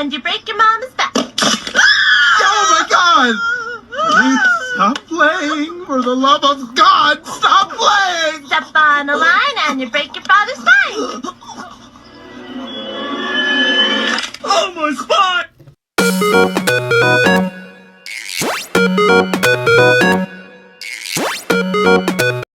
and you break your mama's back. Oh my God! Stop playing! For the love of God, stop playing! Step on a line and you break your father's spine.